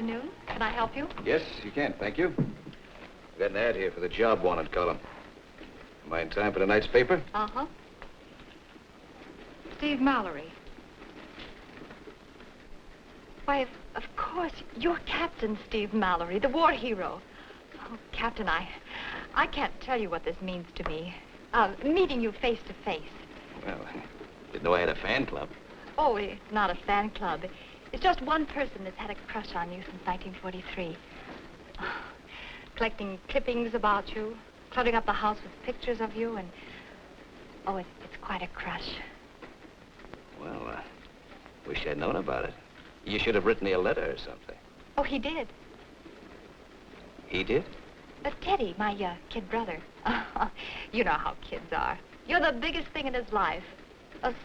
afternoon. Can I help you? Yes, you can, thank you. I've got an ad here for the job wanted column. Am I in time for tonight's paper? Uh-huh. Steve Mallory. Why, of course, you're Captain Steve Mallory, the war hero. Oh, Captain, I can't tell you what this means to me. Meeting you face to face. Well, didn't know I had a fan club. Oh, it's not a fan club. It's just one person that's had a crush on you since 1943. Oh, collecting clippings about you, cluttering up the house with pictures of you, and... Oh, it's quite a crush. Well, wish I'd known about it. You should have written me a letter or something. Oh, he did. He did? Teddy, my kid brother. You know how kids are. You're the biggest thing in his life.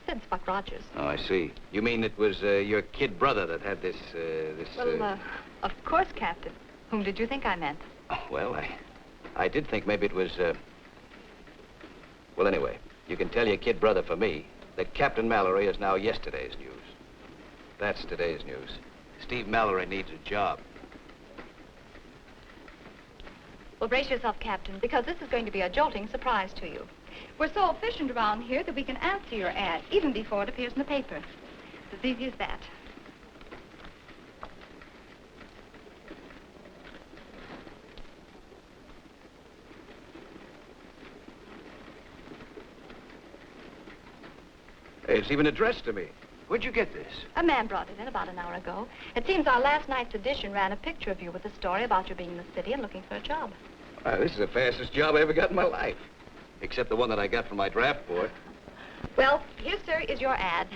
Since Buck Rogers. Oh, I see. You mean it was your kid brother that had this, Well, of course, Captain. Whom did you think I meant? Oh, well, I did think maybe it was, Well, anyway, you can tell your kid brother for me that Captain Mallory is now yesterday's news. That's today's news. Steve Mallory needs a job. Well, brace yourself, Captain, because this is going to be a jolting surprise to you. We're so efficient around here that we can answer your ad even before it appears in the paper. It's as easy as that. Hey, it's even addressed to me. Where'd you get this? A man brought it in about an hour ago. It seems our last night's edition ran a picture of you with a story about you being in the city and looking for a job. This is the fastest job I ever got in my life. Except the one that I got from my draft board. Well, here, sir, is your ad.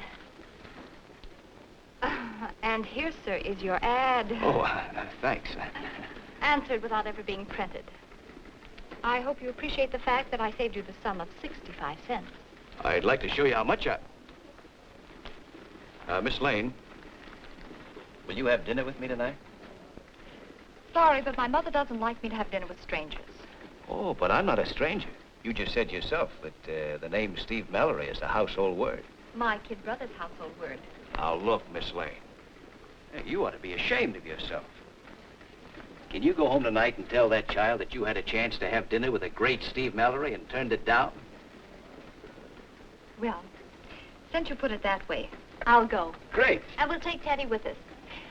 And here, sir, is your ad. Oh, thanks. Answered without ever being printed. I hope you appreciate the fact that I saved you the sum of 65 cents. I'd like to show you how much Miss Lane, will you have dinner with me tonight? Sorry, but my mother doesn't like me to have dinner with strangers. Oh, but I'm not a stranger. You just said yourself that the name Steve Mallory is a household word. My kid brother's household word. Now, look, Miss Lane. Hey, you ought to be ashamed of yourself. Can you go home tonight and tell that child that you had a chance to have dinner with a great Steve Mallory and turned it down? Well, since you put it that way, I'll go. Great. And we'll take Teddy with us.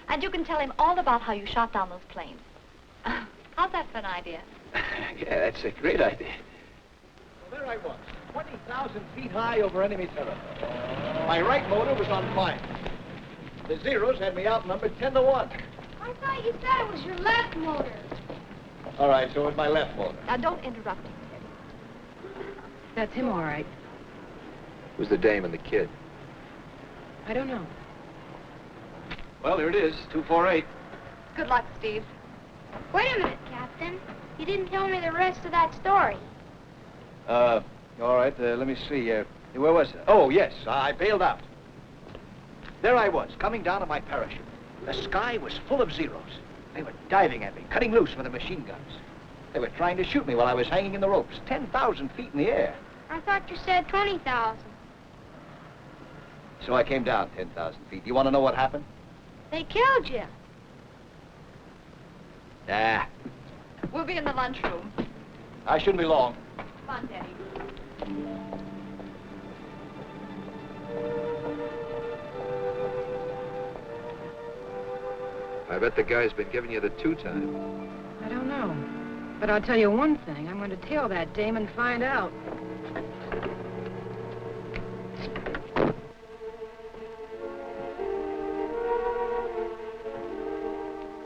And you can tell him all about how you shot down those planes. How's that for an idea? Yeah, that's a great idea. Well, there I was, 20,000 feet high over enemy territory. My right motor was on fire. The Zeros had me outnumbered 10-1. I thought you said it was your left motor. All right, so it was my left motor. Now, don't interrupt him, Teddy. That's him, all right. Who's the dame and the kid? I don't know. Well, here it is, 248. Good luck, Steve. Wait a minute, Captain. You didn't tell me the rest of that story. All right, let me see. Where was it? Oh, yes, I bailed out. There I was, coming down on my parachute. The sky was full of Zeros. They were diving at me, cutting loose with the machine guns. They were trying to shoot me while I was hanging in the ropes, 10,000 feet in the air. I thought you said 20,000. So I came down 10,000 feet. You want to know what happened? They killed you. Nah, We'll be in the lunchroom. I shouldn't be long. Come on, Teddy. I bet the guy's been giving you the two-time. I don't know. But I'll tell you one thing. I'm going to tail that dame and find out.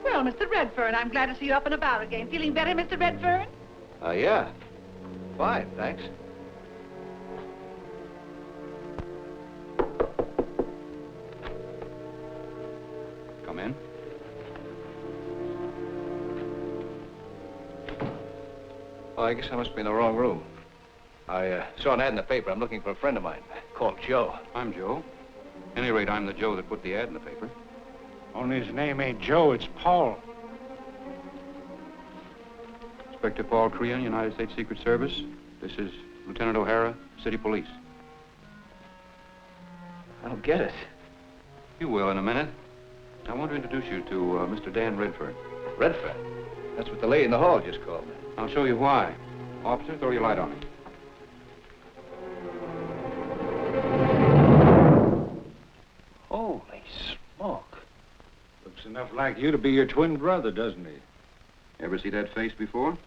Well, Mr. Redfern, I'm glad to see you up and about again. Feeling better, Mr. Redfern? Yeah. Fine, thanks. Come in. Oh, I guess I must be in the wrong room. I saw an ad in the paper. I'm looking for a friend of mine called Joe. I'm Joe. At any rate, I'm the Joe that put the ad in the paper. Only his name ain't Joe, it's Paul. Inspector Paul Crean, United States Secret Service. This is Lieutenant O'Hara, City Police. I don't get it. You will in a minute. I want to introduce you to Mr. Dan Redfern. Redfern? That's what the lady in the hall just called me. I'll show you why. Officer, throw your light on him. Holy smoke. Looks enough like you to be your twin brother, doesn't he? Ever see that face before?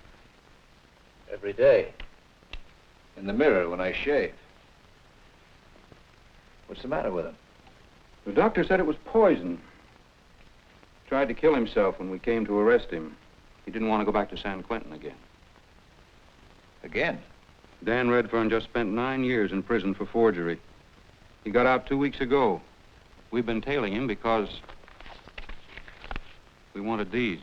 Every day. In the mirror when I shave. What's the matter with him? The doctor said it was poison. Tried to kill himself when we came to arrest him. He didn't want to go back to San Quentin again. Again? Dan Redfern just spent 9 years in prison for forgery. He got out 2 weeks ago. We've been tailing him because we wanted these.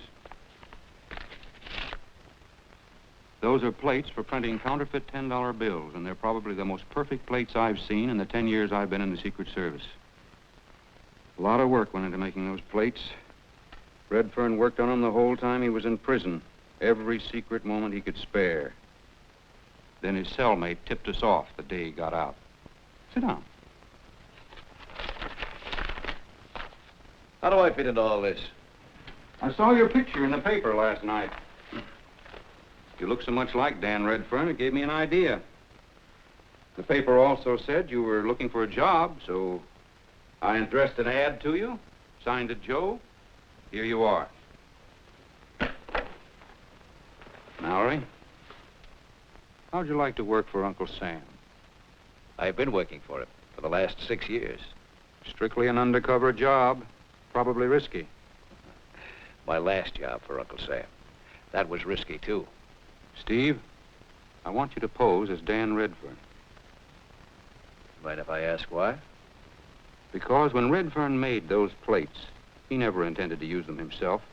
Those are plates for printing counterfeit $10 bills, and they're probably the most perfect plates I've seen in the 10 years I've been in the Secret Service. A lot of work went into making those plates. Redfern worked on them the whole time he was in prison, every secret moment he could spare. Then his cellmate tipped us off the day he got out. Sit down. How do I fit into all this? I saw your picture in the paper last night. You look so much like Dan Redfern, it gave me an idea. The paper also said you were looking for a job, so I addressed an ad to you, signed it Joe. Here you are. Mallory, how'd you like to work for Uncle Sam? I've been working for him for the last 6 years. Strictly an undercover job, probably risky. My last job for Uncle Sam. That was risky, too. Steve, I want you to pose as Dan Redfern. Mind if I ask why? Because when Redfern made those plates, he never intended to use them himself.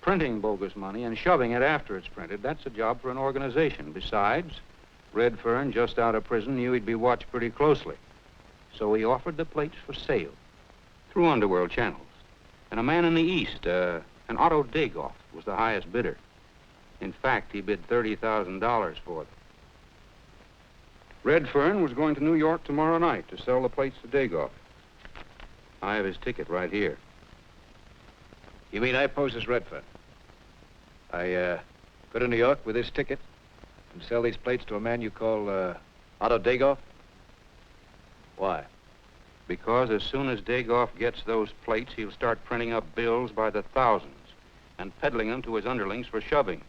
Printing bogus money and shoving it after it's printed, that's a job for an organization. Besides, Redfern, just out of prison, knew he'd be watched pretty closely. So he offered the plates for sale through underworld channels. And a man in the East, an Otto Dagoff, was the highest bidder. In fact, he bid $30,000 for them. Redfern was going to New York tomorrow night to sell the plates to Dagoff. I have his ticket right here. You mean I pose as Redfern? I go to New York with this ticket and sell these plates to a man you call Otto Dagoff? Why? Because as soon as Dagoff gets those plates, he'll start printing up bills by the thousands and peddling them to his underlings for shoving.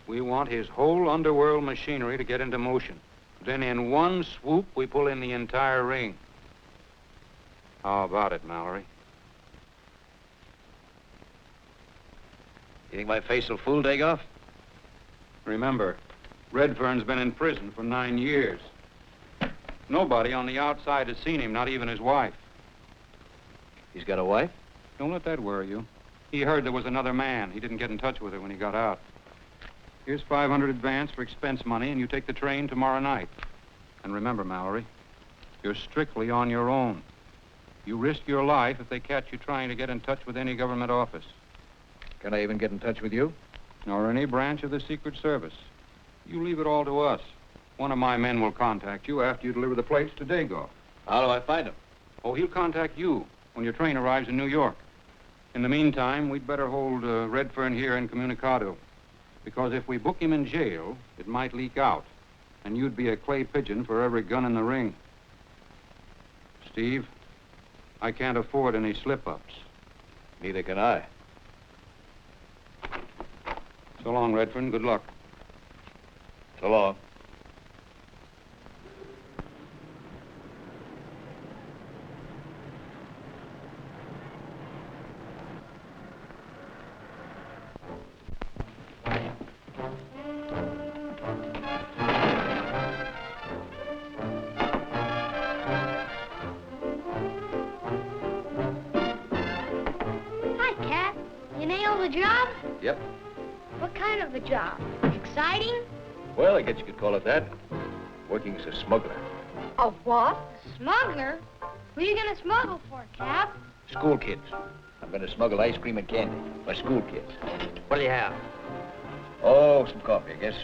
We want his whole underworld machinery to get into motion. Then in one swoop, we pull in the entire ring. How about it, Mallory? You think my face will fool Dagoff? Remember, Redfern's been in prison for 9 years. Nobody on the outside has seen him, not even his wife. He's got a wife? Don't let that worry you. He heard there was another man. He didn't get in touch with her when he got out. Here's $500 advance for expense money, and you take the train tomorrow night. And remember, Mallory, you're strictly on your own. You risk your life if they catch you trying to get in touch with any government office. Can I even get in touch with you? Nor any branch of the Secret Service. You leave it all to us. One of my men will contact you after you deliver the plates to Dagoff. How do I find him? Oh, he'll contact you when your train arrives in New York. In the meantime, we'd better hold Redfern here incommunicado. Because if we book him in jail, it might leak out. And you'd be a clay pigeon for every gun in the ring. Steve, I can't afford any slip-ups. Neither can I. So long, Redfern. Good luck. So long. Hi, Cat. You nailed the job? Yep. What kind of a job? Exciting? Well, I guess you could call it that. Working as a smuggler. A what? Smuggler? Who are you gonna smuggle for, Cap? School kids. I'm gonna smuggle ice cream and candy. My school kids. What do you have? Oh, some coffee, I guess.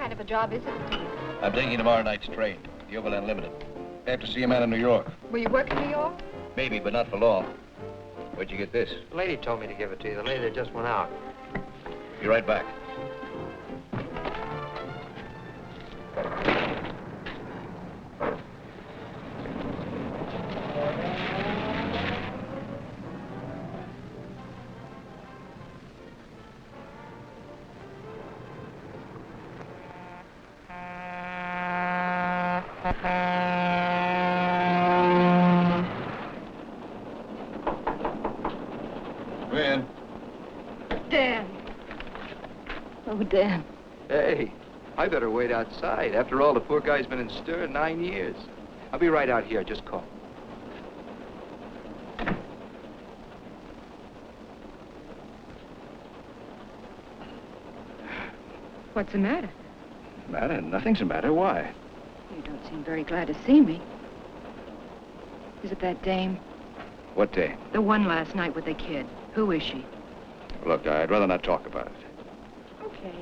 kind of a job is it, Steve? I'm taking tomorrow night's train, the Overland Limited. I have to see a man in New York. Will you work in New York? Maybe, but not for long. Where'd you get this? The lady told me to give it to you. The lady that just went out. Be right back. Win. Dan. Oh, Dan. Hey, I better wait outside. After all, the poor guy's been in stir 9 years. I'll be right out here. Just call. What's the matter? Matter? Nothing's the matter. Why? You don't seem very glad to see me. Is it that dame? What day? The one last night with the kid. Who is she? Look, I'd rather not talk about it. Okay.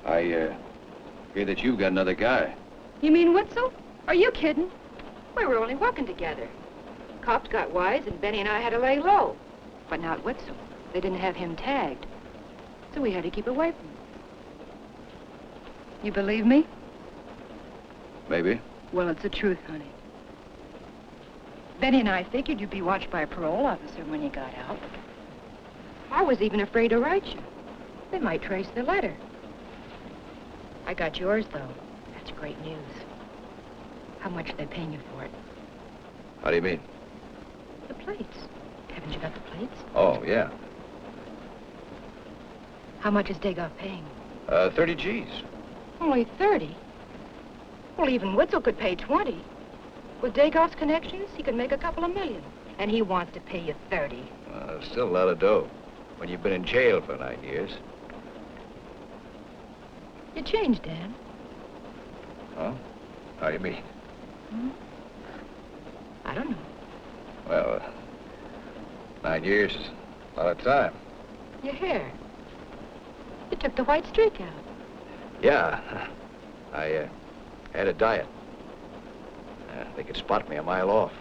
I hear that you've got another guy. You mean Witzel? Are you kidding? We were only working together. Cops got wise, and Benny and I had to lay low. But not Witzel. They didn't have him tagged. So we had to keep away from him. You believe me? Maybe. Well, it's the truth, honey. Benny and I figured you'd be watched by a parole officer when you got out. I was even afraid to write you. They might trace the letter. I got yours, though. That's great news. How much are they paying you for it? How do you mean? The plates. Haven't you got the plates? Oh, yeah. How much is Dagoff paying? 30 G's. Only 30? Well, even Witzel could pay 20. With Dagoff's connections, he could make a couple of million. And he wants to pay you 30. Still a lot of dough. When you've been in jail for 9 years. You changed, Dan. Huh? How do you mean? I don't know. Well, 9 years is a lot of time. Your hair. You took the white streak out. Yeah. I had a diet. They could spot me a mile off.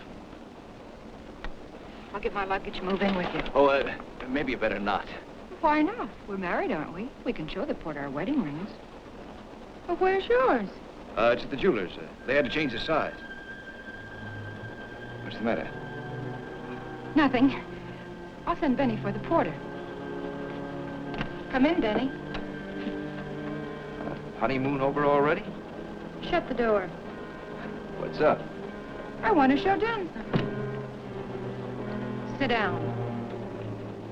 I'll get my luggage, move in with you. Oh, maybe you better not. Why not? We're married, aren't we? We can show the port our wedding rings. Well, where's yours? It's at the jeweler's. They had to change the size. What's the matter? Nothing. I'll send Benny for the porter. Come in, Benny. Honeymoon over already? Shut the door. What's up? I want to show Dan something. Sit down.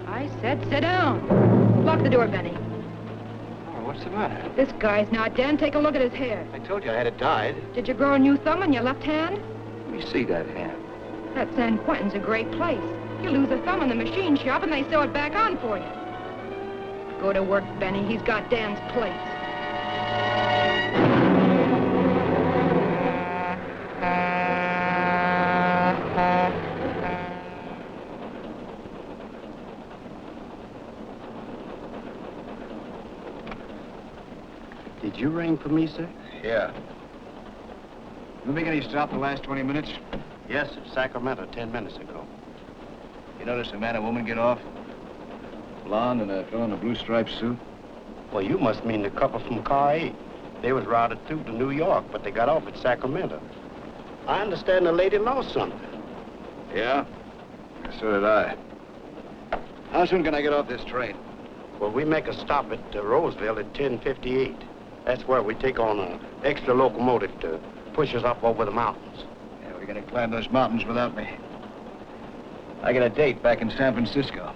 I said sit down. Lock the door, Benny. Oh, what's the matter? This guy's not Dan. Take a look at his hair. I told you I had it dyed. Did you grow a new thumb on your left hand? Let me see that hand. That San Quentin's a great place. You lose a thumb in the machine shop and they sew it back on for you. Go to work, Benny. He's got Dan's place. Did you ring for me, sir? Yeah. You make any stop the last 20 minutes? Yes, sir. Sacramento, 10 minutes ago. You notice a man and woman get off? Blonde and a fellow in a blue striped suit? Well, you must mean the couple from Car 8. They was routed through to New York, but they got off at Sacramento. I understand the lady lost something. Yeah? So did I. How soon can I get off this train? Well, we make a stop at Roseville at 10:58. That's where we take on an extra locomotive to push us up over the mountains. Yeah, we're gonna climb those mountains without me. I got a date back in San Francisco.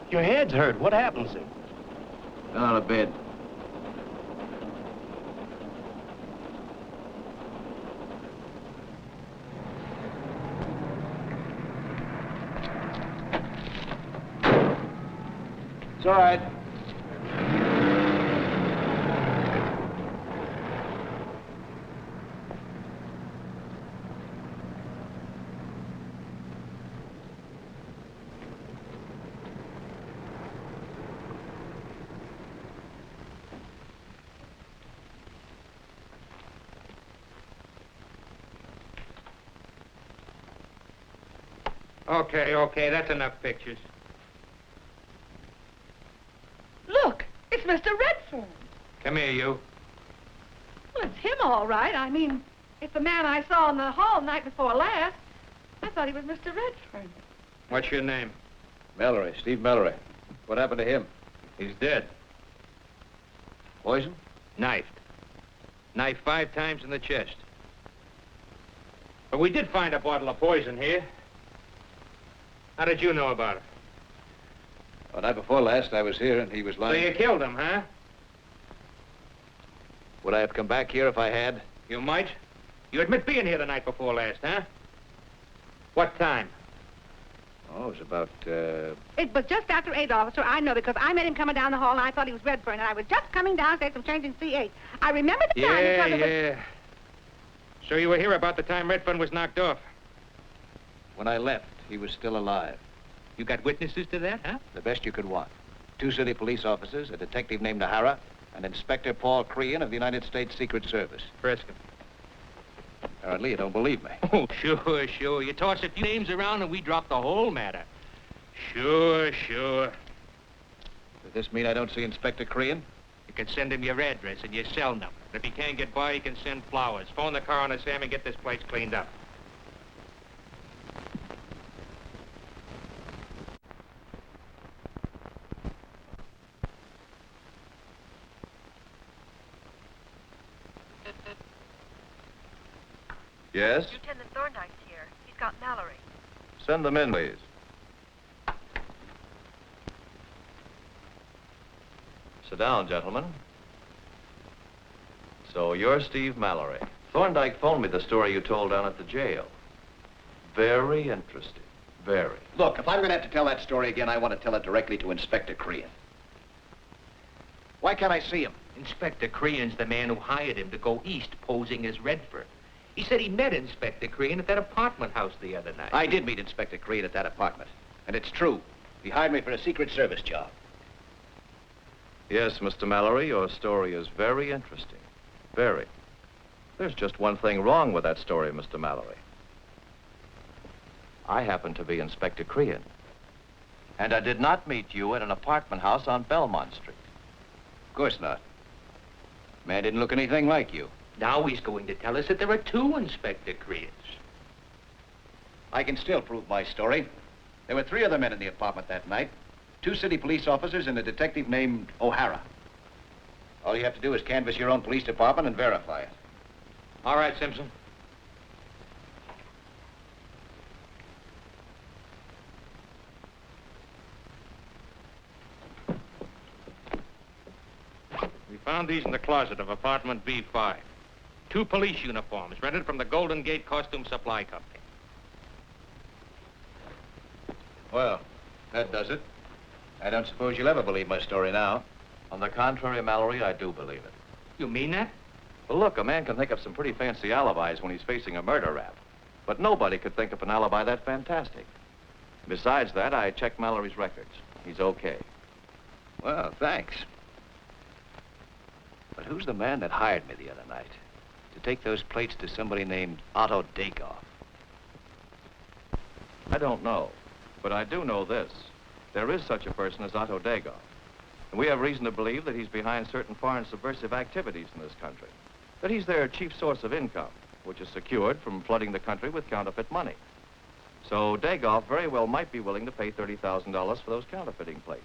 Your head's hurt. What happened, sir? Fell out of bed. It's all right. Okay, that's enough pictures. Look, it's Mr. Redfern. Come here, you. Well, it's him, all right. I mean, it's the man I saw in the hall night before last. I thought he was Mr. Redfern. What's your name? Mallory, Steve Mallory. What happened to him? He's dead. Poison? Knifed. Knifed 5 times in the chest. But we did find a bottle of poison here. How did you know about it? The night before last, I was here and he was So lying. you killed him, huh? Would I have come back here if I had? You might. You admit being here the night before last, huh? What time? Oh, it was about, It was just after 8, officer. I know because I met him coming down the hall and I thought he was Redfern. And I was just coming downstairs from changing C8. I remember the time because it was... So you were here about the time Redfern was knocked off? when I left, he was still alive. You got witnesses to that, huh? The best you could want. 2 city police officers, a detective named O'Hara, and Inspector Paul Crean of the United States Secret Service. Frisk him. Apparently, you don't believe me. Oh, sure. You toss a few names around and we drop the whole matter. Sure. Does this mean I don't see Inspector Crean? You can send him your address and your cell number. And if he can't get by, you can send flowers. Phone the car on a Sam and get this place cleaned up. Yes? Lieutenant Thorndyke's here. He's got Mallory. Send them in, please. Sit down, gentlemen. So you're Steve Mallory. Thorndyke phoned me the story you told down at the jail. Very interesting. Very. Look, if I'm going to have to tell that story again, I want to tell it directly to Inspector Crean. Why can't I see him? Inspector Crean's the man who hired him to go east posing as Redfern. He said he met Inspector Crean at that apartment house the other night. I did meet Inspector Crean at that apartment. And it's true. He hired me for a Secret Service job. Yes, Mr. Mallory, your story is very interesting. Very. There's just one thing wrong with that story, Mr. Mallory. I happen to be Inspector Crean. And I did not meet you at an apartment house on Belmont Street. Of course not. Man didn't look anything like you. Now he's going to tell us that there are 2 Inspector Creans. I can still prove my story. There were 3 other men in the apartment that night. 2 city police officers and a detective named O'Hara. All you have to do is canvass your own police department and verify it. All right, Simpson. We found these in the closet of apartment B5. 2 police uniforms rented from the Golden Gate Costume Supply Company. Well, that does it. I don't suppose you'll ever believe my story now. On the contrary, Mallory, I do believe it. You mean that? Well, look, a man can think of some pretty fancy alibis when he's facing a murder rap. But nobody could think of an alibi that fantastic. Besides that, I checked Mallory's records. He's okay. Well, thanks. But who's the man that hired me the other night? To take those plates to somebody named Otto Dagoff? I don't know, but I do know this. There is such a person as Otto Dagoff. And we have reason to believe that he's behind certain foreign subversive activities in this country. That he's their chief source of income, which is secured from flooding the country with counterfeit money. So Dagoff very well might be willing to pay $30,000 for those counterfeiting plates.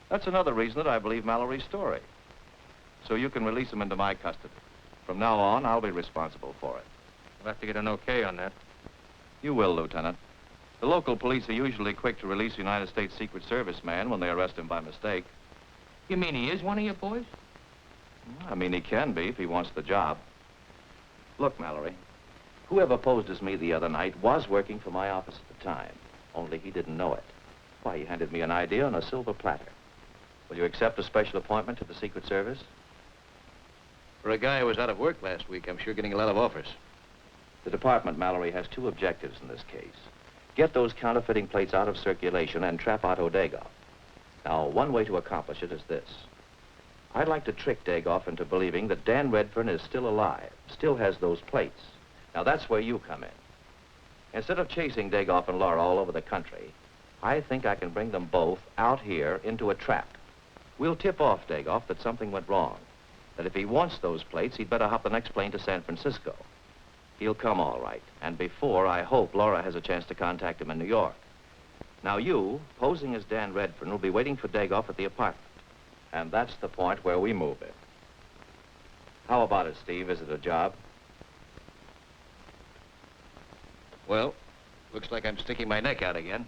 That's another reason that I believe Mallory's story. So you can release him into my custody. From now on, I'll be responsible for it. We'll have to get an okay on that. You will, Lieutenant. The local police are usually quick to release a United States Secret Service man when they arrest him by mistake. You mean he is one of your boys? I mean, he can be if he wants the job. Look, Mallory, whoever posed as me the other night was working for my office at the time, only he didn't know it. Why, he handed me an idea on a silver platter. Will you accept a special appointment to the Secret Service? For a guy who was out of work last week, I'm sure getting a lot of offers. The department, Mallory, has 2 objectives in this case. Get those counterfeiting plates out of circulation and trap Otto Dagoff. Now, one way to accomplish it is this. I'd like to trick Dagoff into believing that Dan Redfern is still alive, still has those plates. Now, that's where you come in. Instead of chasing Dagoff and Laura all over the country, I think I can bring them both out here into a trap. We'll tip off Dagoff that something went wrong, that if he wants those plates, he'd better hop the next plane to San Francisco. He'll come all right, and before, I hope, Laura has a chance to contact him in New York. Now you, posing as Dan Redfern, will be waiting for Dagoff at the apartment. And that's the point where we move in. How about it, Steve? Is it a job? Well, looks like I'm sticking my neck out again,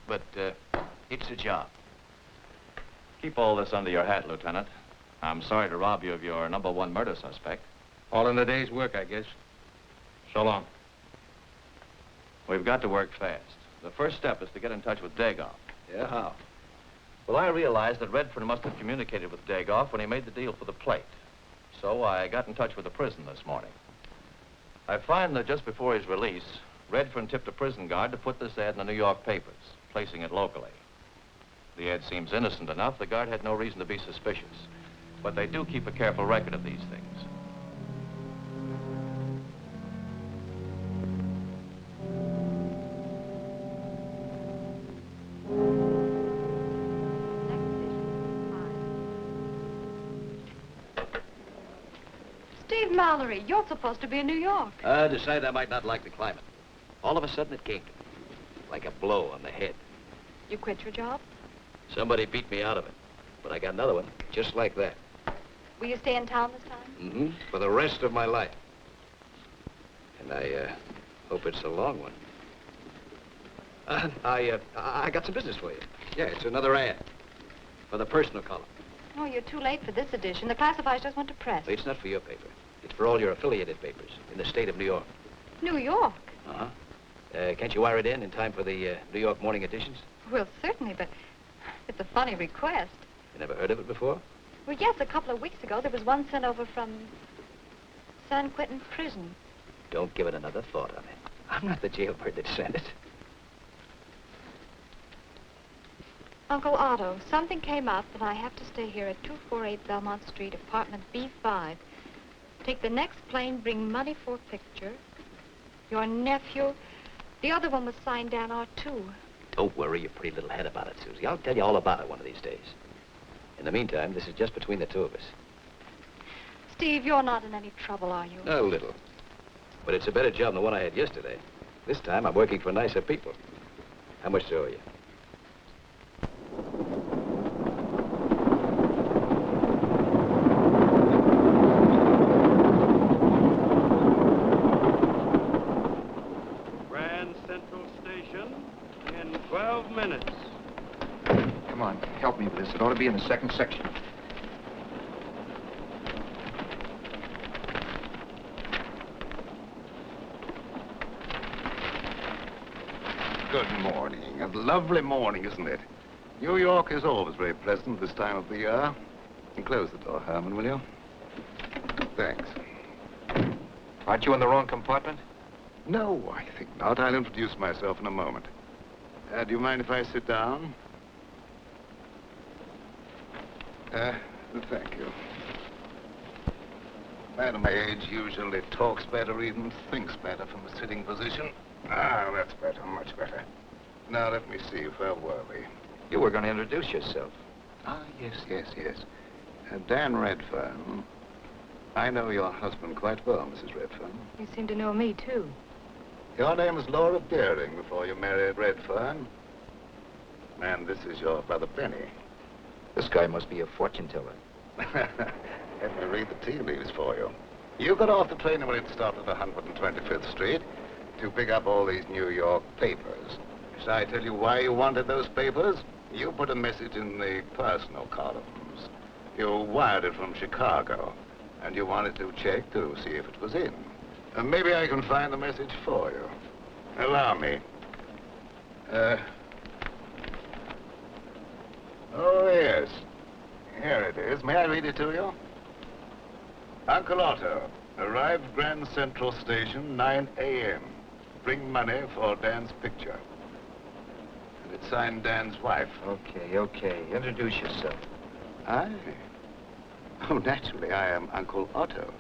but it's a job. Keep all this under your hat, Lieutenant. I'm sorry to rob you of your #1 murder suspect. All in the day's work, I guess. So long. We've got to work fast. The first step is to get in touch with Dagoff. Yeah, how? Well, I realized that Redfern must have communicated with Dagoff when he made the deal for the plate. So I got in touch with the prison this morning. I find that just before his release, Redfern tipped a prison guard to put this ad in the New York papers, placing it locally. The ad seems innocent enough. The guard had no reason to be suspicious. But they do keep a careful record of these things. Steve Mallory, you're supposed to be in New York. I decided I might not like the climate. All of a sudden it came to me, like a blow on the head. You quit your job? Somebody beat me out of it, but I got another one, just like that. Will you stay in town this time? Mm-hmm. For the rest of my life. And I hope it's a long one. I got some business for you. Yeah, it's another ad for the personal column. Oh, you're too late for this edition. The classifieds just went to press. It's not for your paper. It's for all your affiliated papers in the state of New York. New York? Uh-huh. Can't you wire it in time for the New York morning editions? Well, certainly, but it's a funny request. You never heard of it before? Well, yes, a couple of weeks ago, there was one sent over from San Quentin Prison. Don't give it another thought on it. I'm not the jailbird that sent it. Uncle Otto, something came up, and I have to stay here at 248 Belmont Street, apartment B5. Take the next plane, bring money for picture. Your nephew. The other one was signed down R2. Don't worry your pretty little head about it, Susie. I'll tell you all about it one of these days. In the meantime, this is just between the two of us. Steve, you're not in any trouble, are you? A little. But it's a better job than the one I had yesterday. This time, I'm working for nicer people. How much do I owe you? Grand Central Station in 12 minutes. Come on, help me with this. It ought to be in the second section. Good morning. A lovely morning, isn't it? New York is always very pleasant this time of the year. And close the door, Herman, will you? Thanks. Aren't you in the wrong compartment? No, I think not. I'll introduce myself in a moment. Do you mind if I sit down? Thank you. Man of my age usually talks better, even thinks better from a sitting position. Ah, that's better, much better. Now, let me see, where were we? You were going to introduce yourself. Ah, yes. Dan Redfern. I know your husband quite well, Mrs. Redfern. You seem to know me, too. Your name is Laura Deering before you married Redfern. And this is your brother Benny. This guy must be a fortune teller. Let me read the tea leaves for you. You got off the train when it stopped at 125th Street to pick up all these New York papers. Shall I tell you why you wanted those papers? You put a message in the personal columns. You wired it from Chicago, and you wanted to check to see if it was in. And maybe I can find the message for you. Allow me. Oh, yes. Here it is. May I read it to you? Uncle Otto, arrived Grand Central Station, 9 a.m. Bring money for Dan's picture. And it's signed Dan's wife. Okay. Introduce yourself. I? Oh, naturally, I am Uncle Otto.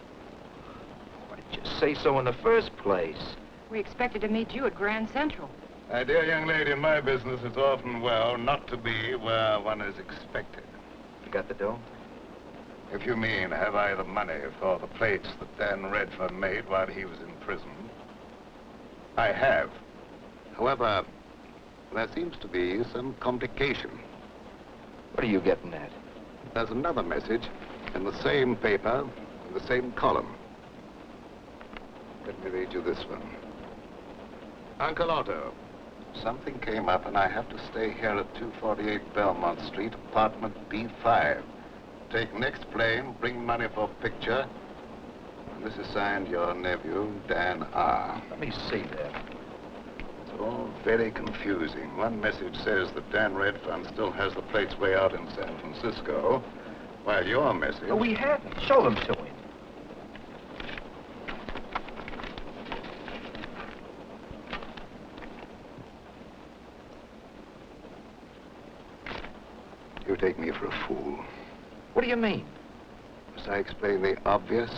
Why didn't you say so in the first place? We expected to meet you at Grand Central. My dear young lady, in my business, it's often well not to be where one is expected. You got the dough? If you mean, have I the money for the plates that Dan Redfern made while he was in prison? I have. However, there seems to be some complication. What are you getting at? There's another message in the same paper, in the same column. Let me read you this one. Uncle Otto, something came up and I have to stay here at 248 Belmont Street, apartment B5. Take next plane, bring money for picture. And this is signed your nephew, Dan R. Let me see that. It's all very confusing. One message says that Dan Redfern still has the plates way out in San Francisco, while your message... No, we haven't. Show them to him. You take me for a fool. What do you mean? Must I explain the obvious?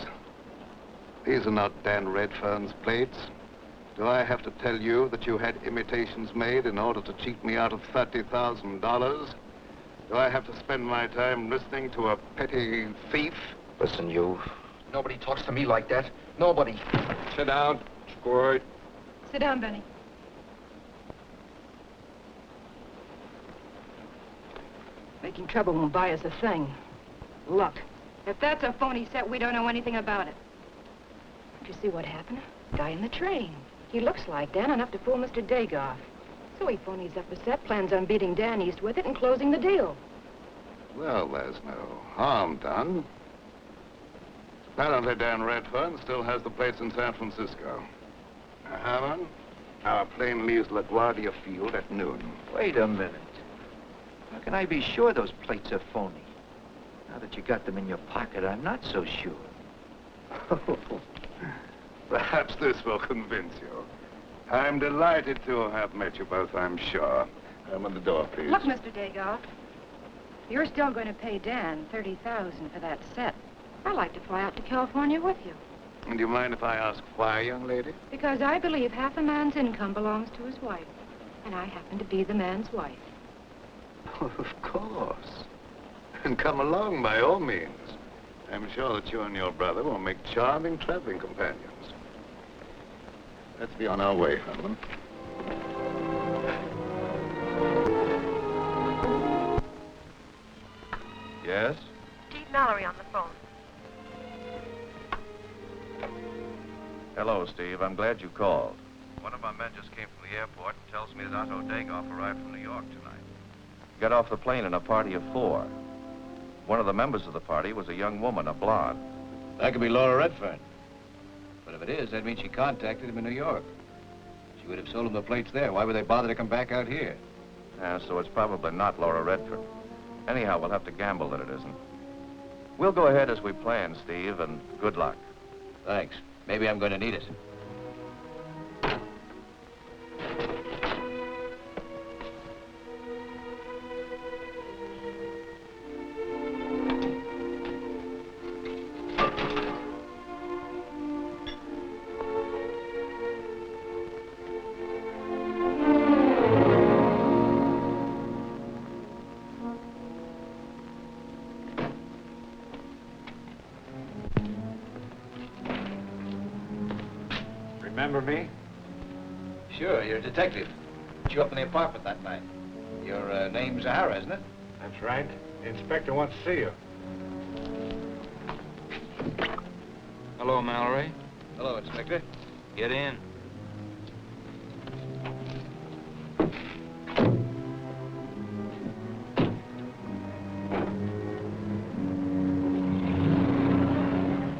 These are not Dan Redfern's plates. Do I have to tell you that you had imitations made in order to cheat me out of $30,000? Do I have to spend my time listening to a petty thief? Listen, you. Nobody talks to me like that. Nobody. Sit down. Squirt. Sit down, Benny. Making trouble won't buy us a thing. Look, if that's a phony set, we don't know anything about it. Did you see what happened? Guy in the train. He looks like Dan enough to fool Mr. Dagoff. So he phonies up a set, plans on beating Dan East with it and closing the deal. Well, there's no harm done. Apparently Dan Redfern still has the plates in San Francisco. Now, Herman, our plane leaves LaGuardia Field at noon. Wait a minute. How can I be sure those plates are phony? Now that you got them in your pocket, I'm not so sure. Perhaps this will convince you. I'm delighted to have met you both, I'm sure. Herman, the door, please. Look, Mr. Dagoff, you're still going to pay Dan $30,000 for that set. I'd like to fly out to California with you. And do you mind if I ask why, young lady? Because I believe half a man's income belongs to his wife. And I happen to be the man's wife. Oh, of course. And come along, by all means. I'm sure that you and your brother will make charming traveling companions. Let's be on our way, Herman. Yes? Steve Mallory on the phone. Hello, Steve. I'm glad you called. One of my men just came from the airport and tells me that Otto Dagoff arrived from New York tonight. He got off the plane in a party of 4. One of the members of the party was a young woman, a blonde. That could be Laura Redfern. But if it is, that means she contacted him in New York. She would have sold him the plates there. Why would they bother to come back out here? So it's probably not Laura Redfern. Anyhow, we'll have to gamble that it isn't. We'll go ahead as we planned, Steve, and good luck. Thanks. Maybe I'm going to need it. Remember me? Sure, you're a detective. Put you up in the apartment that night. Your name's Zahara, isn't it? That's right. The inspector wants to see you. Hello, Mallory. Hello, Inspector. Get in.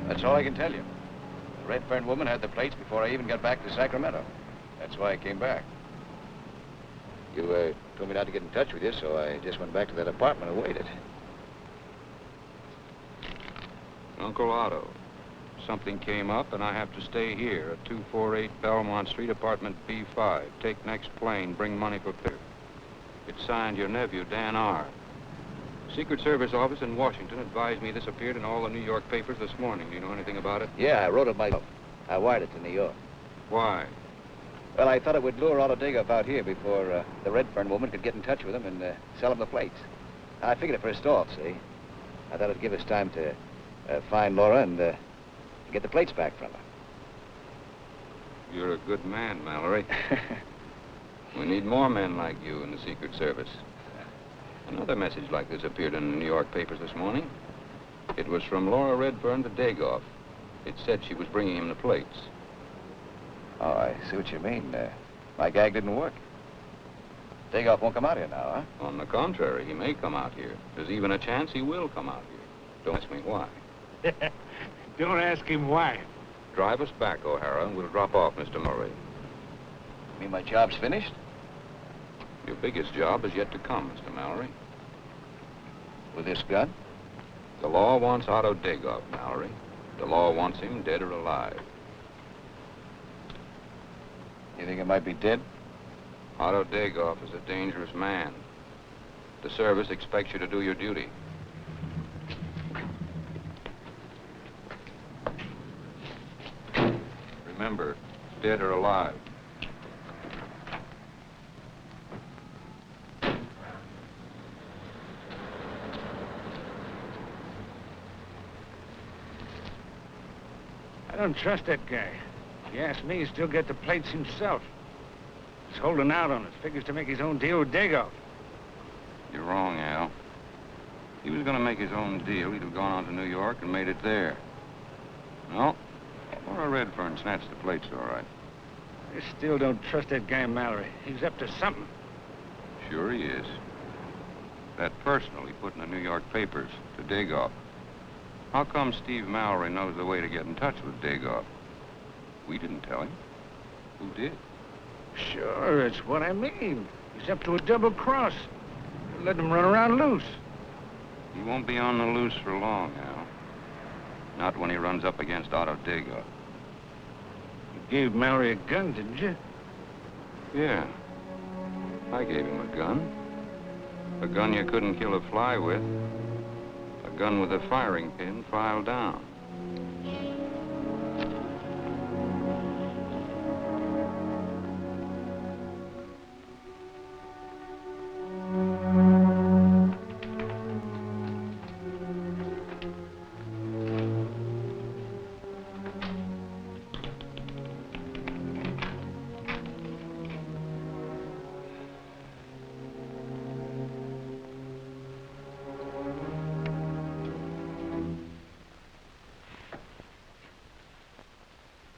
That's all I can tell you. The Redfern woman had the plates before I even got back to Sacramento. That's why I came back. You told me not to get in touch with you, so I just went back to that apartment and waited. Uncle Otto, something came up and I have to stay here at 248 Belmont Street, apartment B5. Take next plane, bring money for picture. It's signed your nephew, Dan R. Secret Service office in Washington advised me this appeared in all the New York papers this morning. Do you know anything about it? Yeah, I wrote it myself. I wired it to New York. Why? Well, I thought it would lure Otto Dagoff out here before the Redfern woman could get in touch with him and sell him the plates. I figured it for a stall, see? I thought it'd give us time to find Laura and get the plates back from her. You're a good man, Mallory. We need more men like you in the Secret Service. Another message like this appeared in the New York papers this morning. It was from Laura Redfern to Dagoff. It said she was bringing him the plates. Oh, I see what you mean. My gag didn't work. Dagoff won't come out here now, huh? On the contrary, he may come out here. There's even a chance he will come out here. Don't ask me why. Don't ask him why. Drive us back, O'Hara, and we'll drop off Mr. Murray. You mean my job's finished? Your biggest job is yet to come, Mr. Mallory. With this gun? The law wants Otto Dagoff, Mallory. The law wants him dead or alive. You think it might be dead? Otto Dagoff is a dangerous man. The service expects you to do your duty. Remember, dead or alive. I don't trust that guy. If you ask me, he'll still get the plates himself. He's holding out on us. Figures to make his own deal with Dagoff. You're wrong, Al. He was going to make his own deal. He'd have gone on to New York and made it there. No. Laura Redfern snatched the plates, all right. I still don't trust that guy Mallory. He's up to something. Sure he is. That personal he put in the New York papers to Dagoff. How come Steve Mallory knows the way to get in touch with Dagoff? We didn't tell him. Who did? Sure, it's what I mean. He's up to a double cross. Let him run around loose. He won't be on the loose for long, Al. Not when he runs up against Otto Dagoff. You gave Mallory a gun, didn't you? Yeah. I gave him a gun. A gun you couldn't kill a fly with. A gun with a firing pin filed down.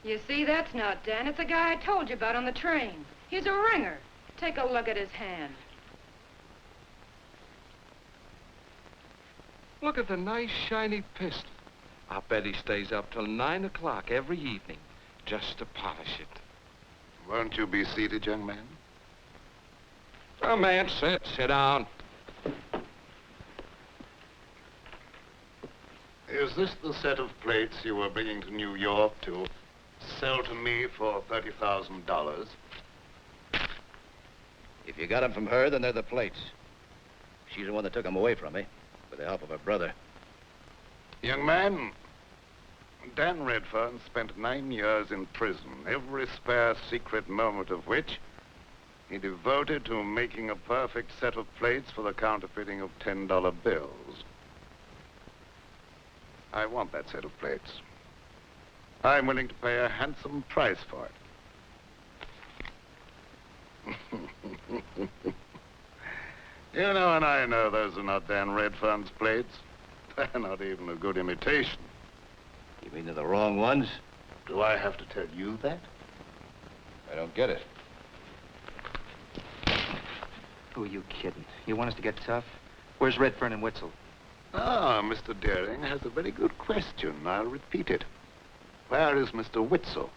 You see, that's not Dan. It's the guy I told you about on the train. He's a ringer. Take a look at his hand. Look at the nice, shiny pistol. I'll bet he stays up till 9 o'clock every evening just to polish it. Won't you be seated, young man? Oh, man, sit down. Is this the set of plates you were bringing to New York to sell to me for $30,000? If you got them from her, then they're the plates. She's the one that took them away from me, with the help of her brother. Young man, Dan Redfern spent 9 years in prison, every spare secret moment of which he devoted to making a perfect set of plates for the counterfeiting of $10 bills. I want that set of plates. I'm willing to pay a handsome price for it. You know, and I know those are not Dan Redfern's plates. They're not even a good imitation. You mean they're the wrong ones? Do I have to tell you that? I don't get it. Who are you kidding? You want us to get tough? Where's Redfern and Witzel? Ah, Mr. Daring has a very good question. I'll repeat it. Where is Mr. Witzel?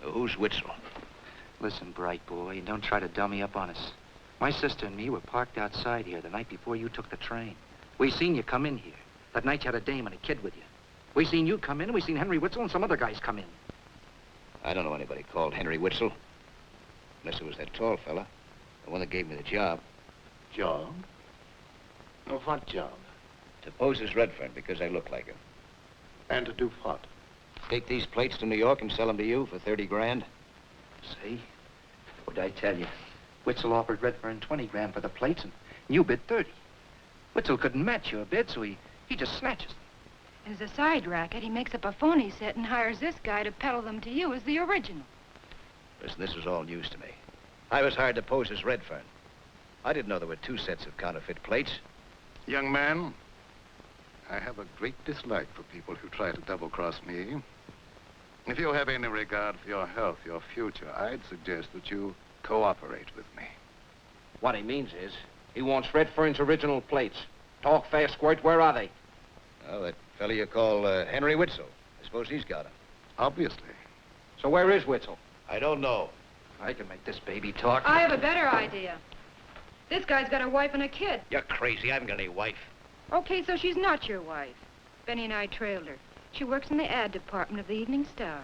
Who's Witzel? Listen, bright boy, don't try to dummy up on us. My sister and me were parked outside here the night before you took the train. We seen you come in here. That night you had a dame and a kid with you. We seen you come in, and we seen Henry Witzel and some other guys come in. I don't know anybody called Henry Witzel. Unless it was that tall fella, the one that gave me the job. Job? Oh, what job? To pose as Redfern because I look like him. And to do what? Take these plates to New York and sell them to you for 30 grand. See? What'd I tell you? Witzel offered Redfern 20 grand for the plates, and you bid 30. Witzel couldn't match your bid, so he just snatches them. As a side racket, he makes up a phony set and hires this guy to peddle them to you as the original. Listen, this was all news to me. I was hired to pose as Redfern. I didn't know there were 2 sets of counterfeit plates. Young man, I have a great dislike for people who try to double-cross me. If you have any regard for your health, your future, I'd suggest that you cooperate with me. What he means is, he wants Redfern's original plates. Talk fast, Squirt. Where are they? Well, that fellow you call Henry Witzel. I suppose he's got them. Obviously. So where is Witzel? I don't know. I can make this baby talk. I have a better idea. This guy's got a wife and a kid. You're crazy. I haven't got any wife. Okay, so she's not your wife. Benny and I trailed her. She works in the ad department of the Evening Star.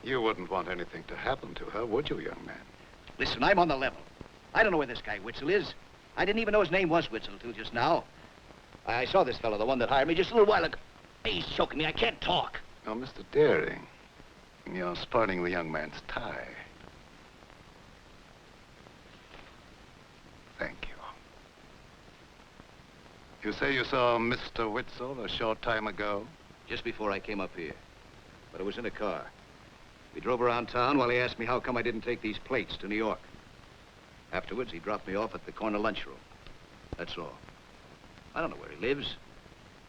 You wouldn't want anything to happen to her, would you, young man? Listen, I'm on the level. I don't know where this guy Witzel is. I didn't even know his name was Witzel till just now. I saw this fellow, the one that hired me, just a little while ago. He's choking me. I can't talk. Oh, Mr. Daring, you're spoiling the young man's tie. Thank you. You say you saw Mr. Witzel a short time ago? Just before I came up here. But it was in a car. We drove around town while he asked me how come I didn't take these plates to New York. Afterwards, he dropped me off at the corner lunchroom. That's all. I don't know where he lives.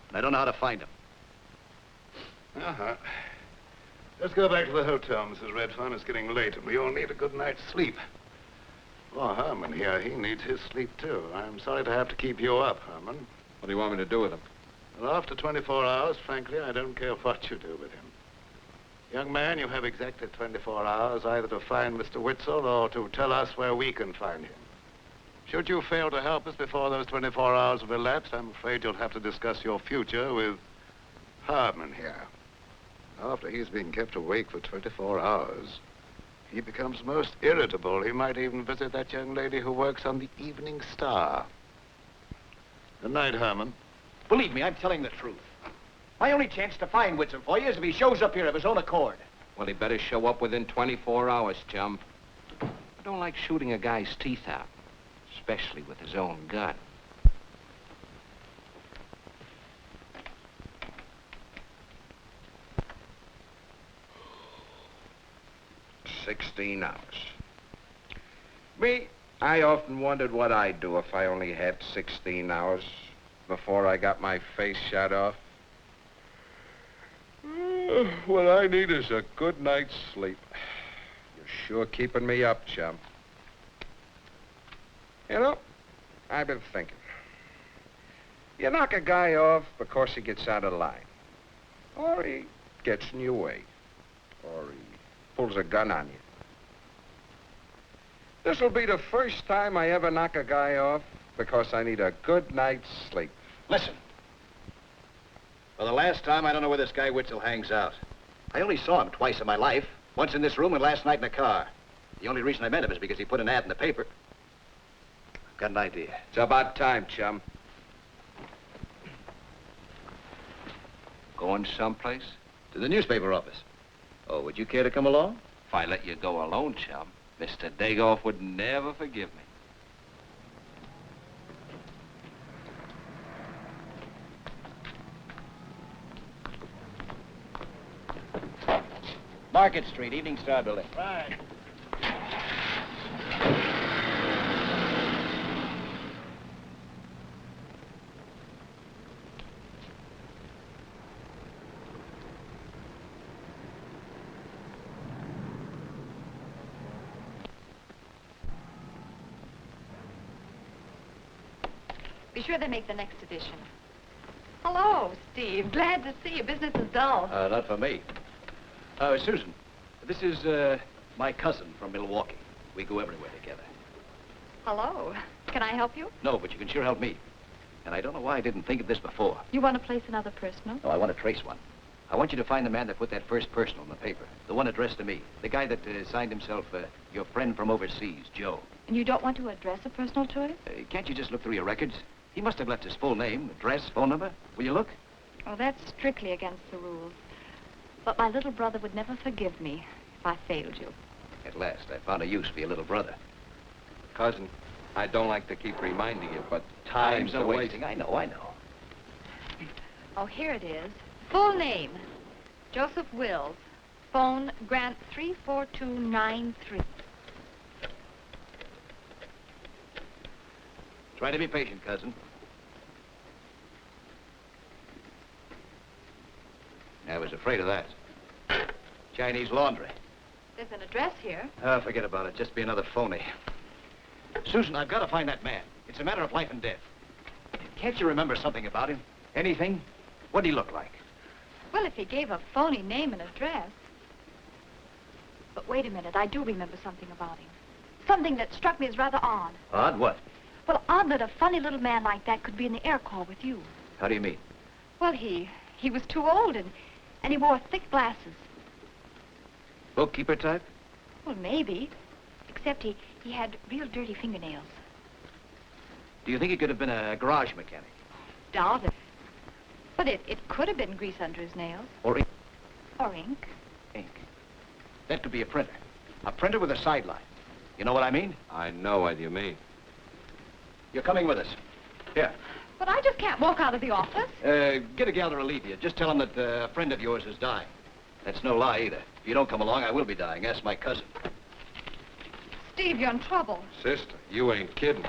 And I don't know how to find him. Uh-huh. Let's go back to the hotel, Mrs. Redfern. It's getting late, and we all need a good night's sleep. Oh, Herman here, he needs his sleep, too. I'm sorry to have to keep you up, Herman. What do you want me to do with him? Well, after 24 hours, frankly, I don't care what you do with him. Young man, you have exactly 24 hours either to find Mr. Witzel or to tell us where we can find him. Should you fail to help us before those 24 hours have elapsed, I'm afraid you'll have to discuss your future with Hardman here. After he's been kept awake for 24 hours, he becomes most irritable. He might even visit that young lady who works on the Evening Star. Good night, Herman. Believe me, I'm telling the truth. My only chance to find Witzel for you is if he shows up here of his own accord. Well, he better show up within 24 hours, chum. I don't like shooting a guy's teeth out, especially with his own gun. $16. Me, I often wondered what I'd do if I only had 16 hours before I got my face shot off. What I need is a good night's sleep. You're sure keeping me up, chum. You know, I've been thinking. You knock a guy off because he gets out of line. Or he gets in your way. Or he pulls a gun on you. This'll be the first time I ever knock a guy off because I need a good night's sleep. Listen. For the last time, I don't know where this guy Witzel hangs out. I only saw him twice in my life. Once in this room and last night in the car. The only reason I met him is because he put an ad in the paper. I've got an idea. It's about time, chum. Going someplace? To the newspaper office. Oh, would you care to come along? If I let you go alone, chum, Mr. Dagoff would never forgive me. Market Street, Evening Star building. Right. Be sure they make the next edition. Hello, Steve. Glad to see you. Business is dull. Not for me. Susan, this is my cousin from Milwaukee. We go everywhere together. Hello. Can I help you? No, but you can sure help me. And I don't know why I didn't think of this before. You want to place another personal? No, I want to trace one. I want you to find the man that put that first personal in the paper. The one addressed to me. The guy that signed himself, your friend from overseas, Joe. And you don't want to address a personal to him? Can't you just look through your records? He must have left his full name, address, phone number. Will you look? Oh, that's strictly against the rules. But my little brother would never forgive me if I failed you. At last, I found a use for your little brother. Cousin, I don't like to keep reminding you, but Time's a-wasting. I know. Oh, here it is. Full name, Joseph Wills. Phone, Grant 34293. Try to be patient, cousin. I was afraid of that. Chinese laundry. There's an address here. Forget about it. Just be another phony. Susan, I've got to find that man. It's a matter of life and death. Can't you remember something about him? Anything? What did he look like? Well, if he gave a phony name and address. But wait a minute, I do remember something about him. Something that struck me as rather odd. Odd what? Well, odd that a funny little man like that could be in the Air Corps with you. How do you mean? Well, he was too old, and he wore thick glasses. Bookkeeper type? Well, maybe. Except he had real dirty fingernails. Do you think he could have been a garage mechanic? Doubt it. But it could have been grease under his nails. Or ink? Or ink. Ink. That could be a printer. A printer with a sideline. You know what I mean? I know what you mean. You're coming with us. Here. But I just can't walk out of the office. Get a gal to relieve you. Just tell him that a friend of yours is dying. That's no lie either. If you don't come along, I will be dying. Ask my cousin. Steve, you're in trouble. Sister, you ain't kidding.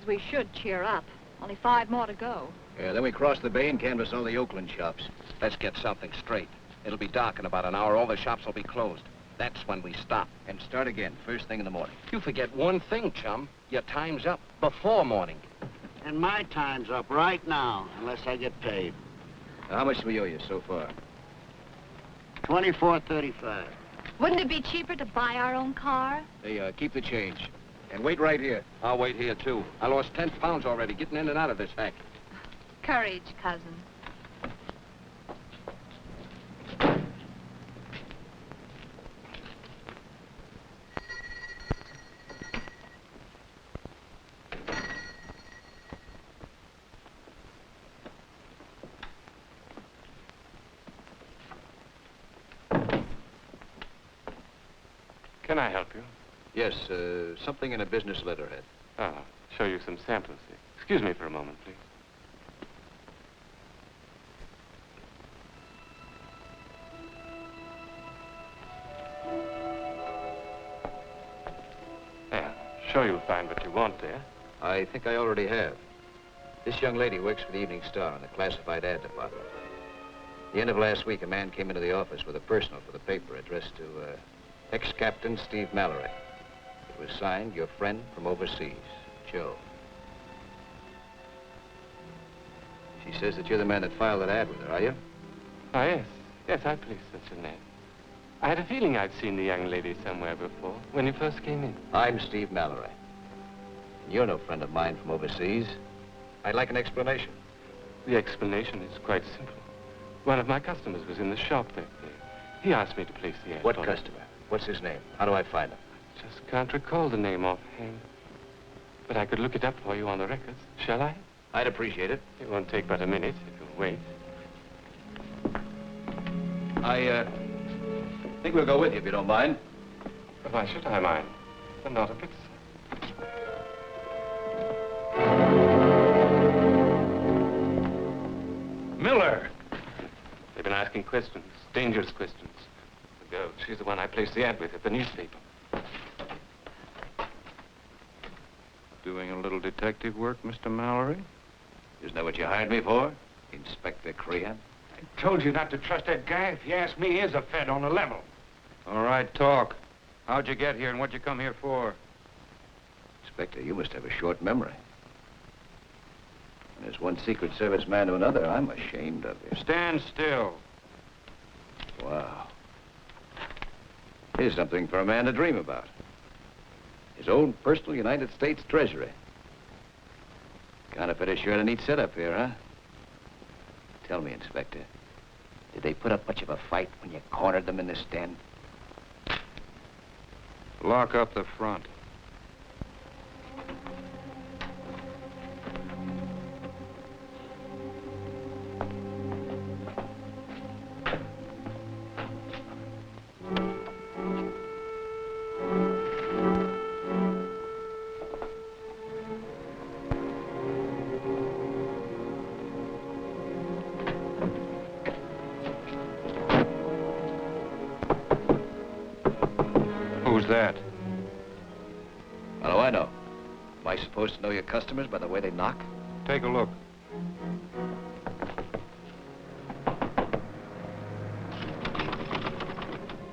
We should cheer up. Only 5 more to go. Yeah, then we cross the bay and canvass all the Oakland shops. Let's get something straight. It'll be dark in about an hour. All the shops will be closed. That's when we stop. And start again, first thing in the morning. You forget one thing, chum. Your time's up before morning. And my time's up right now, unless I get paid. Now, how much do we owe you so far? $24.35. Wouldn't it be cheaper to buy our own car? Hey, keep the change. And wait right here. I'll wait here, too. I lost 10 pounds already getting in and out of this hack. Courage, cousin. Can I help you? Yes, something in a business letterhead. Ah, show you some samples here. Excuse me for a moment, please. There, sure you'll find what you want there. I think I already have. This young lady works for the Evening Star in the classified ad department. At the end of last week, a man came into the office with a personal for the paper addressed to ex-Captain Steve Mallory. It was signed, your friend from overseas, Joe. She says that you're the man that filed that ad with her, are you? Ah, yes. Yes, I placed such a name. I had a feeling I'd seen the young lady somewhere before, when you first came in. I'm Steve Mallory. And you're no friend of mine from overseas. I'd like an explanation. The explanation is quite simple. One of my customers was in the shop that day. He asked me to place the ad. What customer? What's his name? How do I find him? Just can't recall the name offhand. But I could look it up for you on the records. Shall I? I'd appreciate it. It won't take but a minute if you'll wait. I think we'll go with you if you don't mind. But why should I mind? I'm not a bit. Miller! They've been asking questions, dangerous questions. The girl, she's the one I placed the ad with at the newspaper. Doing a little detective work, Mr. Mallory? Isn't that what you hired me for? Inspector Crehan? I told you not to trust that guy. If you ask me, he is a Fed on the level. All right, talk. How'd you get here and what'd you come here for? Inspector, you must have a short memory. And there's one Secret Service man to another, I'm ashamed of you. Stand still. Wow. Here's something for a man to dream about. His own personal United States Treasury. Counterfeiters sure had a neat setup here, huh? Tell me, Inspector, did they put up much of a fight when you cornered them in this den? Lock up the front. Who's that? How do I know? Am I supposed to know your customers by the way they knock? Take a look.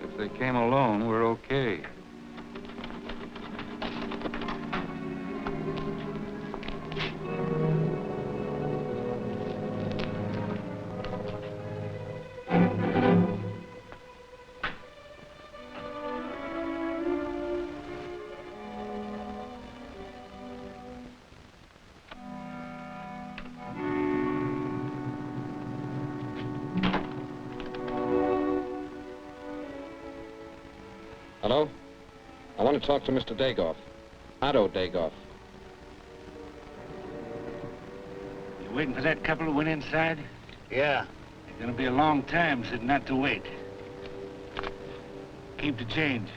If they came alone, we're okay. Hello? I want to talk to Mr. Dagoff. Otto Dagoff. You waiting for that couple who went inside? Yeah. It's gonna be a long time sitting not to wait. Keep the change.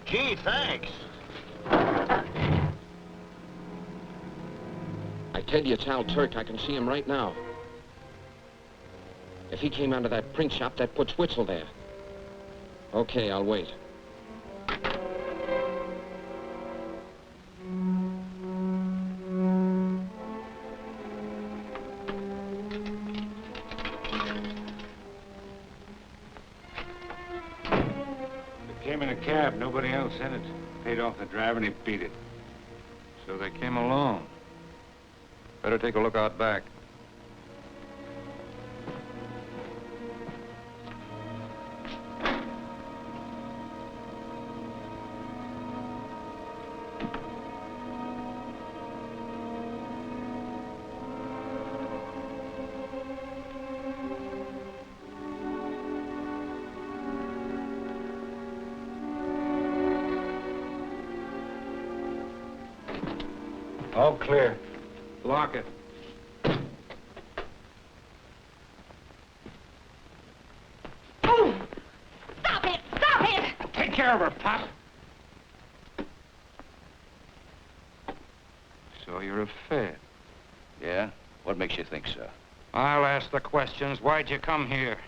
Gee, thanks. I tell you, it's Al Turk. I can see him right now. If he came out of that print shop, that puts Witzel there. Okay, I'll wait. Came in a cab, nobody else in it. Paid off the driver and he beat it. So they came alone. Better take a look out back. All clear. Lock it. Oh! Stop it! Stop it! Take care of her, Pop. So you're a Fed. Yeah? What makes you think so? I'll ask the questions. Why'd you come here?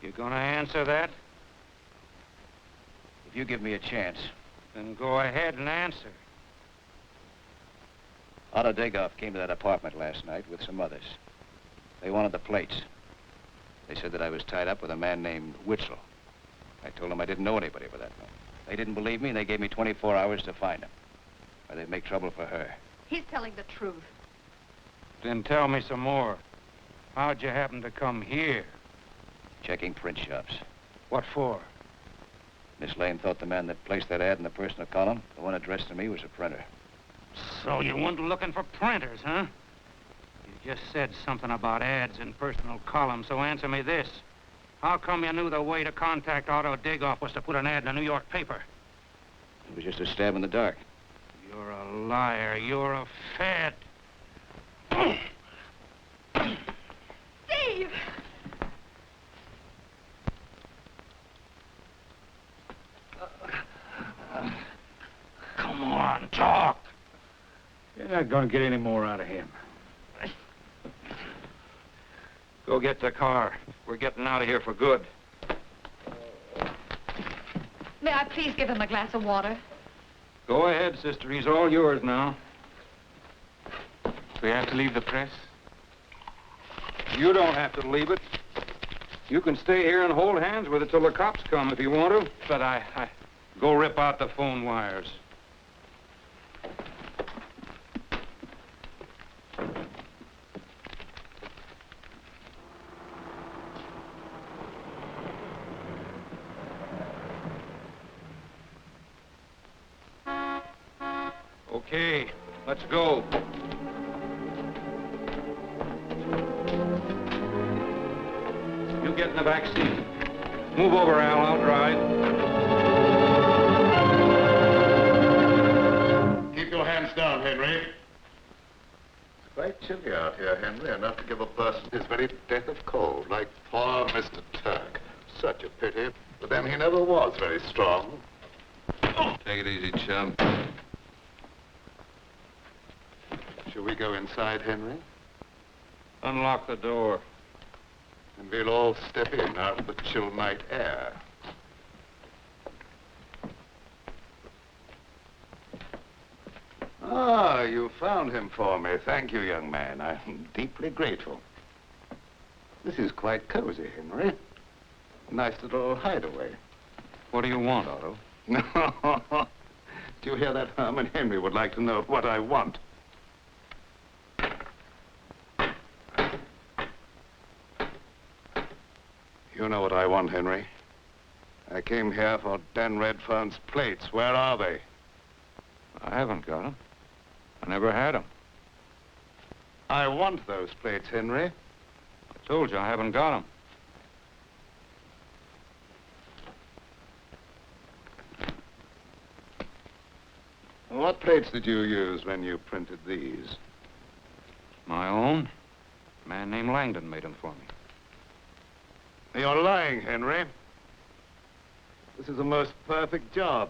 You gonna answer that? If you give me a chance. Then go ahead and answer. Otto Dagoff came to that apartment last night with some others. They wanted the plates. They said that I was tied up with a man named Witzel. I told them I didn't know anybody by that name. They didn't believe me, and they gave me 24 hours to find him. Or they'd make trouble for her. He's telling the truth. Then tell me some more. How'd you happen to come here? Checking print shops. What for? Miss Lane thought the man that placed that ad in the personal column, the one addressed to me, was a printer. So you weren't looking for printers, huh? You just said something about ads in personal columns, so answer me this. How come you knew the way to contact Otto Dagoff was to put an ad in a New York paper? It was just a stab in the dark. You're a liar. You're a Fed. Steve! Come on, talk. You're not going to get any more out of him. Go get the car. We're getting out of here for good. May I please give him a glass of water? Go ahead, sister. He's all yours now. Do we have to leave the press? You don't have to leave it. You can stay here and hold hands with it till the cops come if you want to. But I... Go rip out the phone wires. Okay, let's go. You get in the back seat. Move over, Al. I'll drive. Keep your hands down, Henry. It's quite chilly out here, Henry, enough to give a person his very death of cold, like poor Mr. Turk. Such a pity. But then he never was very strong. Take it easy, chum. Shall we go inside, Henry? Unlock the door. And we'll all step in out of the chill night air. Ah, you found him for me. Thank you, young man. I'm deeply grateful. This is quite cozy, Henry. Nice little hideaway. What do you want, Otto? Do you hear that, Herman? Henry would like to know what I want. You know what I want, Henry. I came here for Dan Redfern's plates. Where are they? I haven't got them. I never had them. I want those plates, Henry. I told you I haven't got them. What plates did you use when you printed these? My own. A man named Langdon made them for me. You're lying, Henry. This is a most perfect job.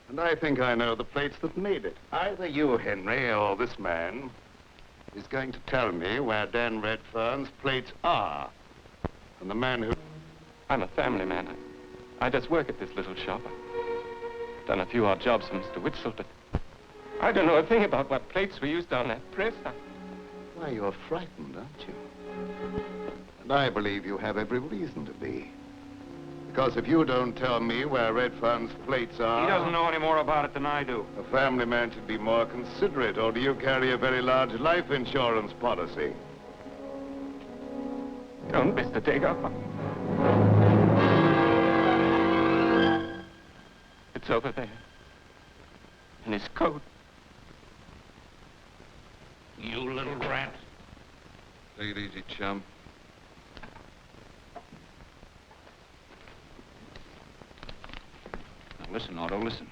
And I think I know the plates that made it. Either you, Henry, or this man is going to tell me where Dan Redfern's plates are. And the man who... I'm a family man. I just work at this little shop. I've done a few odd jobs for Mr. Witzel, but I don't know a thing about what plates were used on that press. Why, you're frightened, aren't you? And I believe you have every reason to be. Because if you don't tell me where Redfern's plates are... He doesn't know any more about it than I do. A family man should be more considerate, or do you carry a very large life insurance policy? Don't, Mr. Dagoff. It's over there. In his coat. You little rat. Take it easy, chum. Now, listen, Otto, listen.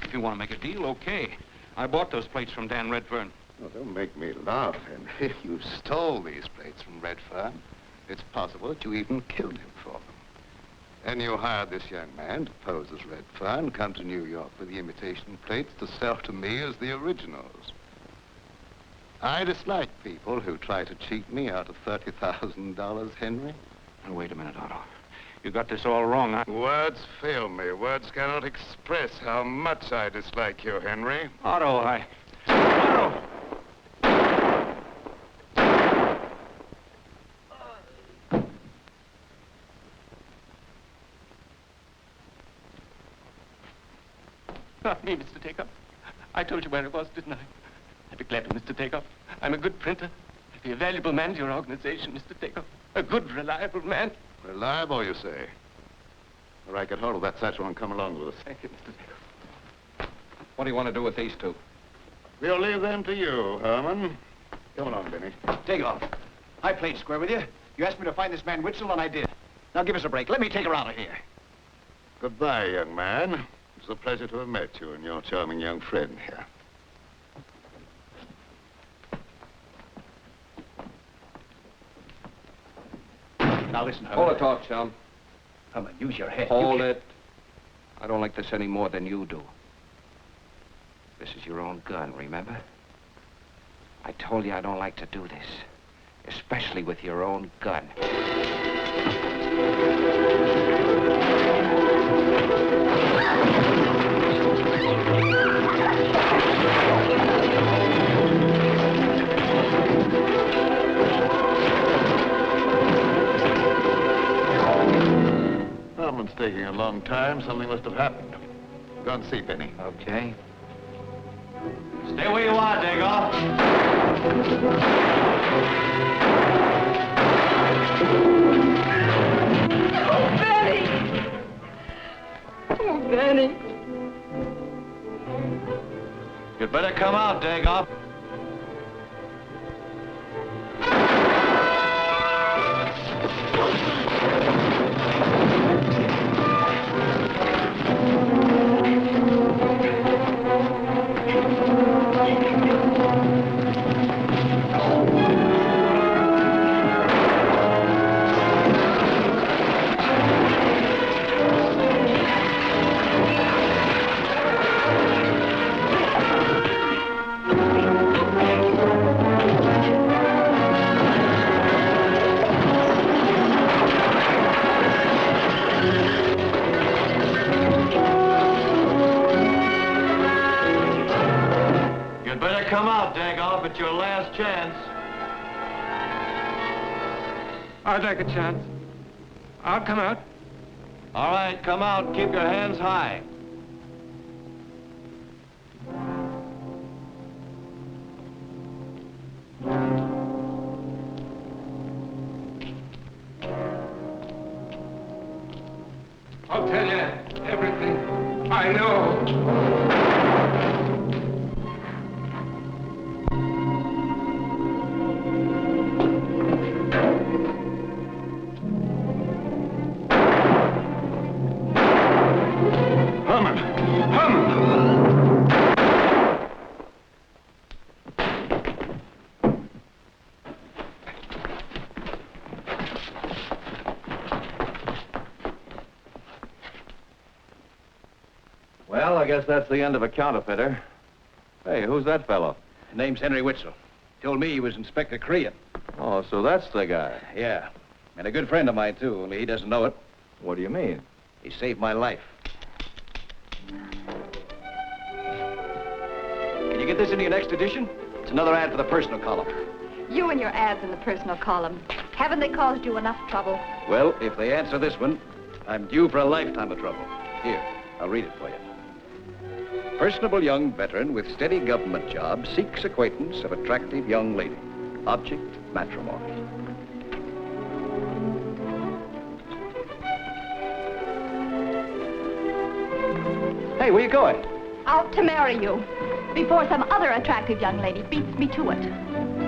If you want to make a deal, okay. I bought those plates from Dan Redfern. Oh, don't make me laugh, Henry. You stole these plates from Redfern. It's possible that you even killed him for them. And you hired this young man to pose as Redfern, come to New York with the imitation plates to sell to me as the originals. I dislike people who try to cheat me out of $30,000, Henry. Now, wait a minute, Otto. You got this all wrong. Words fail me. Words cannot express how much I dislike you, Henry. Otto, Otto! Not me, Mr. Takeoff. I told you where it was, didn't I? I'd be glad to, Mr. Takeoff. I'm a good printer. I'd be a valuable man to your organization, Mr. Takeoff. A good, reliable man. Reliable, you say? All right, get hold of that satchel and come along with us. Thank you, Mr. Takeoff. What do you want to do with these two? We'll leave them to you, Herman. Come along, Benny. Take off. I played square with you. You asked me to find this man Witzel, and I did. Now give us a break. Let me take her out of here. Goodbye, young man. It's a pleasure to have met you and your charming young friend here. Now listen, Herman. Hold the talk, chum. Herman, use your head. Hold it. I don't like this any more than you do. This is your own gun, remember? I told you I don't like to do this. Especially with your own gun. taking a long time, something must have happened. Go and see, Benny. Okay. Stay where you are, Dagoff. Oh, Benny! Oh, Benny. You'd better come out, Dagoff. Come out, Dagoff. It's your last chance. I'd like a chance. I'll come out. All right, come out. Keep your hands high. I'll tell you everything I know. Well, I guess that's the end of a counterfeiter. Hey, who's that fellow? Name's Henry Witzel. Told me he was Inspector Crean. Oh, so that's the guy. Yeah. And a good friend of mine, too, only he doesn't know it. What do you mean? He saved my life. Can you get this into your next edition? It's another ad for the personal column. You and your ads in the personal column. Haven't they caused you enough trouble? Well, if they answer this one, I'm due for a lifetime of trouble. Here, I'll read it for you. Personable young veteran with steady government job seeks acquaintance of attractive young lady. Object, matrimony. Hey, where you going? Out to marry you before some other attractive young lady beats me to it.